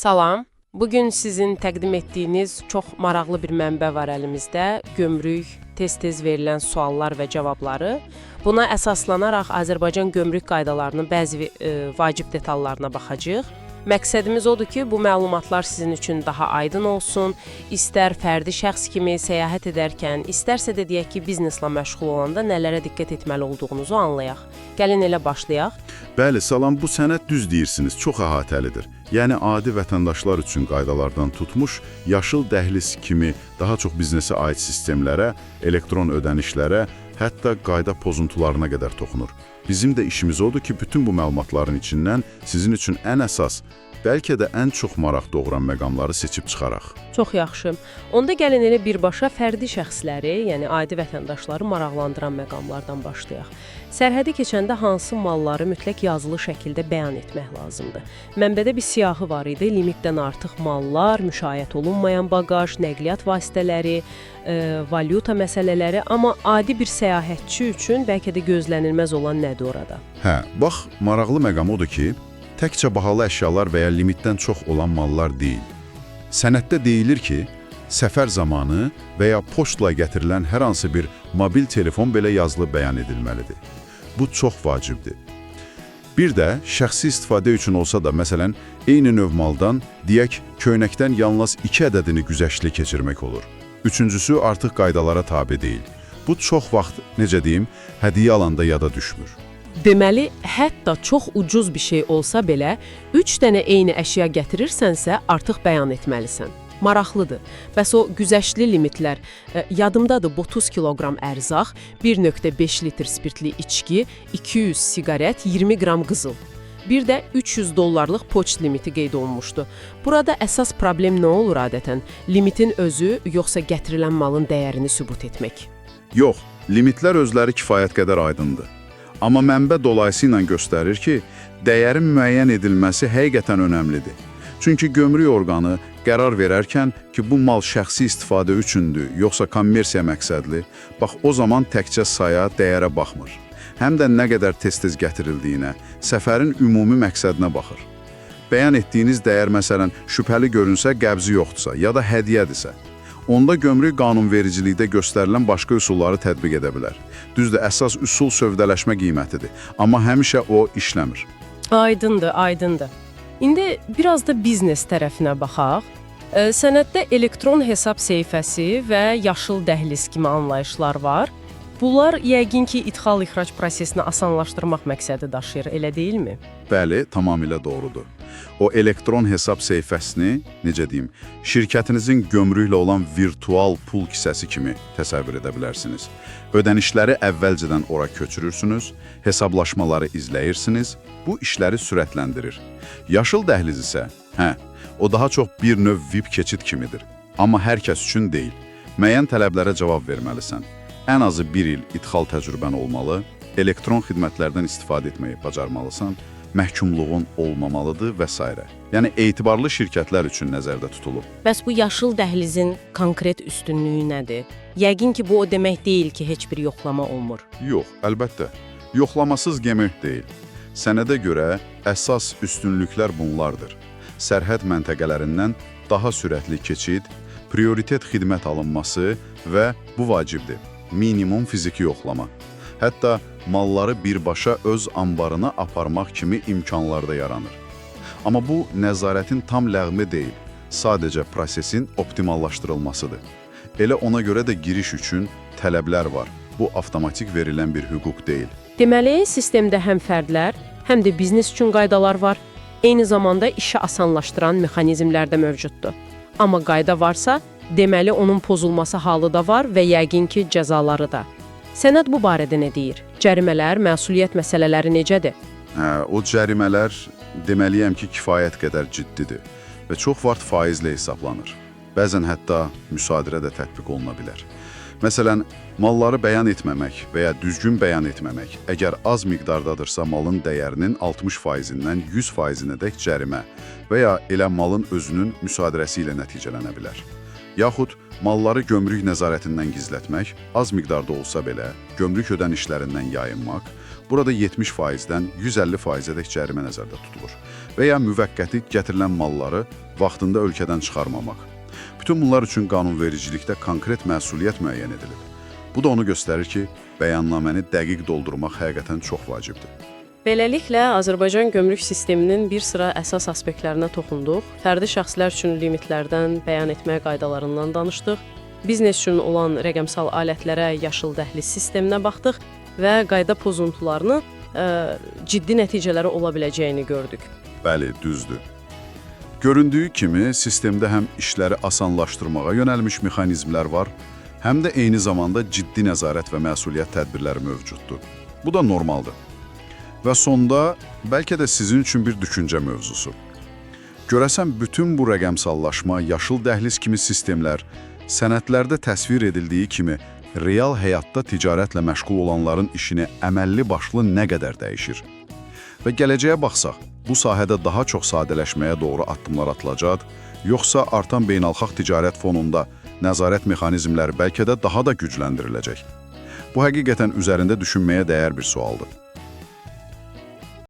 Salam. Bugün sizin təqdim etdiyiniz çox maraqlı bir mənbə var əlimizdə. Gömrük, tez-tez verilən suallar və cavabları. Buna əsaslanaraq Azərbaycan gömrük qaydalarının bəzi vacib detallarına baxacağıq. Məqsədimiz odur ki, bu məlumatlar sizin üçün daha aydın olsun. İstər fərdi şəxs kimi səyahət edərkən, istərsə də deyək ki, bizneslə məşğul olanda nələrə diqqət etməli olduğunuzu anlayaq. Gəlin elə başlayaq. Bəli, salam, bu sənəd düz deyirsiniz, çox əhatəlidir. Yəni, adi vətəndaşlar üçün qaydalardan tutmuş, yaşıl dəhliz kimi daha çox biznesə aid sistemlərə, elektron ödənişlərə, hətta qayda pozuntularına qədər toxunur. Bizim də işimiz odur ki, bütün bu məlumatların içindən sizin üçün ən əsas, bəlkə də ən çox maraq doğuran məqamları seçib çıxaraq. Çox yaxşı. Onda gəlin elə birbaşa fərdi şəxsləri, yəni adi vətəndaşları maraqlandıran məqamlardan başlayaq. Sərhədi keçəndə hansı malları mütləq yazılı şəkildə bəyan etmək lazımdır? Mənbədə bir siyahı var idi, limitdən artıq mallar, müşayiət olunmayan bagaj, nəqliyyat vasitələri, valyuta məsələləri, amma adi bir səyahətçi üçün bəlkə də gözlənilməz olan nədir orada? Bax, maraqlı məqam odur ki, təkcə bahalı əşyalar və ya limitdən çox olan mallar deyil. Sənəddə deyilir ki, səfər zamanı və ya poçtla gətirilən hər hansı bir mobil telefon belə yazılı bəyan edilməlidir. Bu çox vacibdir. Bir də şəxsi istifadə üçün olsa da, məsələn, eyni növ maldan, deyək, köynəkdən yalnız 2 ədədini güzəştli keçirmək olur. Üçüncüsü artıq qaydalara tabe deyil. Bu çox vaxt, necə deyim, hədiyyə alanda yada düşmür. Deməli, hətta çox ucuz bir şey olsa belə, 3 dənə eyni əşya gətirirsənsə, artıq bəyan etməlisən. Maraqlıdır. Bəs o güzəştli limitlər, yadımdadır 30 kiloqram ərzaq, 1,5 litr spirtli içki, 200 siqaret, 20 qram qızıl. Bir də $300 poçt limiti qeyd olunmuşdu. Burada əsas problem nə olur adətən? Limitin özü, yoxsa gətirilən malın dəyərini sübut etmək? Yox, limitlər özləri kifayət qədər aydındır. Amma mənbə dolayısıyla göstərir ki, dəyərin müəyyən edilməsi həqiqətən önəmlidir. Çünki gömrük orqanı qərar verərkən ki, bu mal şəxsi istifadə üçündür, yoxsa kommersiya məqsədli, bax o zaman təkcə saya, dəyərə baxmır. Həm də nə qədər tez-tez gətirildiyinə, səfərin ümumi məqsədinə baxır. Bəyan etdiyiniz dəyər məsələn şübhəli görünsə, qəbzi yoxdursa ya da hədiyyədirsə, onda gömrük qanunvericilikdə göstərilən başqa üsulları tətbiq edə bilər. Düzdür, əsas üsul sövdələşmə qiymətidir, amma həmişə o işləmir. Aydındır, aydındır. İndi biraz da biznes tərəfinə baxaq. Sənəddə elektron hesab seyfəsi və yaşıl dəhliz kimi anlayışlar var. Bunlar yəqin ki, ixal-ixrac prosesini asanlaşdırmaq məqsədi daşıyır, elə deyilmi? Bəli, tamamilə doğrudur. O elektron hesab seyfəsini, necə deyim, şirkətinizin gömrüklə olan virtual pul kisəsi kimi təsəvvür edə bilərsiniz. Ödənişləri əvvəlcədən ora köçürürsünüz, hesablaşmaları izləyirsiniz, bu işləri sürətləndirir. Yaşıl dəhliz isə, o daha çox bir növ VIP keçid kimidir. Amma hər kəs üçün deyil. Müəyyən tələblərə cavab verməlisən. Ən azı 1 il idxal təcrübən olmalı, elektron xidmətlərdən istifadə etməyi bacarmalısan, məhkumluğun olmamalıdır və s. Yəni, etibarlı şirkətlər üçün nəzərdə tutulub. Bəs bu yaşıl dəhlizin konkret üstünlüyü nədir? Yəqin ki, bu o demək deyil ki, heç bir yoxlama olmur. Yox, əlbəttə. Yoxlamasız gəmək deyil. Sənədə görə əsas üstünlüklər bunlardır. Sərhəd məntəqələrindən daha sürətli keçid, prioritet xidmət alınması və bu vacibdir. Minimum fiziki yoxlama. Hətta malları birbaşa öz anbarına aparmaq kimi imkanlar da yaranır. Amma bu, nəzarətin tam ləğmi deyil, sadəcə prosesin optimallaşdırılmasıdır. Elə ona görə də giriş üçün tələblər var. Bu, avtomatik verilən bir hüquq deyil. Deməli, sistemdə həm fərdlər, həm də biznes üçün qaydalar var. Eyni zamanda işi asanlaşdıran mexanizmlər də mövcuddur. Amma qayda varsa, deməli, onun pozulması halı da var və yəqin ki, cəzaları da. Sənəd bu barədə nə deyir? Cərimələr, məsuliyyət məsələləri necədir? O cərimələr deməliyəm ki, kifayət qədər ciddidir və çox vaxt faizlə hesablanır. Bəzən hətta müsadirə də tətbiq oluna bilər. Məsələn, malları bəyan etməmək və ya düzgün bəyan etməmək, əgər az miqdardadırsa malın dəyərinin 60%-dən 100%-ədək cərimə və ya elə malın özünün müsadirəsi ilə nəticələnə bilər. Yaxud malları gömrük nəzarətindən gizlətmək, az miqdarda olsa belə, gömrük ödənişlərindən yayınmaq, Burada 70%-dən 150%-ədək cərimə nəzərdə tutulur və ya müvəqqəti gətirilən malları vaxtında ölkədən çıxarmamaq. Bütün bunlar üçün qanunvericilikdə konkret məsuliyyət müəyyən edilib. Bu da onu göstərir ki, bəyannaməni dəqiq doldurmaq həqiqətən çox vacibdir. Beləliklə, Azərbaycan gömrük sisteminin bir sıra əsas aspektlərinə toxunduq. Fərdi şəxslər üçün limitlərdən, bəyan etmə qaydalarından danışdıq. Biznes üçün olan rəqəmsal alətlərə, yaşıl dəhliz sisteminə baxdıq və qayda pozuntularını ciddi nəticələri ola biləcəyini gördük. Bəli, düzdür. Göründüyü kimi, sistemdə həm işləri asanlaşdırmağa yönəlmiş mexanizmlər var, həm də eyni zamanda ciddi nəzarət və məsuliyyət tədbirləri mövcuddur. Bu da normaldır. Və sonda, bəlkə də sizin üçün bir düşüncə mövzusu. Görəsən, bütün bu rəqəmsallaşma, yaşıl dəhliz kimi sistemlər, sənədlərdə təsvir edildiyi kimi, real həyatda ticarətlə məşğul olanların işini əməlli başlı nə qədər dəyişir? Və gələcəyə baxsaq, bu sahədə daha çox sadələşməyə doğru addımlar atılacaq, yoxsa artan beynəlxalq ticarət fonunda nəzarət mexanizmləri bəlkə də daha da gücləndiriləcək? Bu həqiqətən üzərində düşünməyə dəyər bir sualdır.